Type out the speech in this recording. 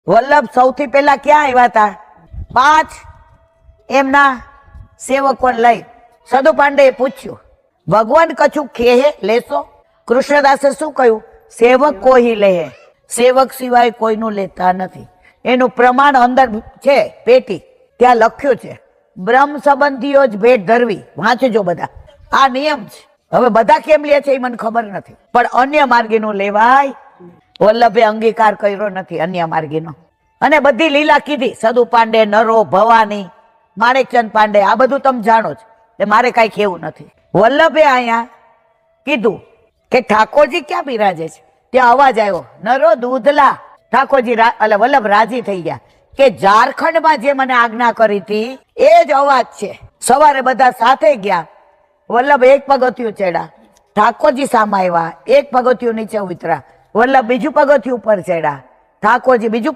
વલ્લભ સૌથી પહેલા ક્યાં આવ્યા હતા? 5 એમના સેવકોને લઈ સદુ પાંડે પૂછ્યું, ભગવાન કછું ખેહે લેશો? કૃષ્ણદાસે શું કહ્યું? સેવક કોઈ લે, સેવક સિવાય કોઈનું લેતા નથી. એનું પ્રમાણ અંદર છે, પેટી ત્યાં લખ્યું છે, બ્રહ્મ સંબંધીઓ જ ભેટ ધરવી. વાંચજો બધા, આ નિયમ છે. હવે બધા કેમ લે છે એ મને ખબર નથી, પણ અન્ય માર્ગીનું લેવાય. વલ્લભે અંગીકાર કર્યો નથી અન્ય માર્ગીનો, અને બધી લીલા કીધી. સદુ પાંડે, નરો, ભવાની, માણેકચંદ પાંડે, આ બધું તમે જાણો છો, એટલે મારે કાંઈ કહેવું નથી. વલ્લભે અહીંયા કીધું કે ઠાકોરજી ક્યાં બિરાજે છે? ત્યાં અવાજ આવ્યો, નરો દૂધલા. ઠાકોરજી એટલે વલ્લભ રાજી થઈ ગયા કે ઝારખંડમાં જે મને આજ્ઞા કરી હતી એ જ અવાજ છે. સવારે બધા સાથે ગયા. વલ્લભ એક પગથિયું ચડ્યા, ઠાકોરજી સામે આવ્યા. એક પગથિયું નીચે ઉતર્યા, વલ્લભ બીજું પગથિયું ઉપર ચડ્યા, ઠાકોરજી બીજું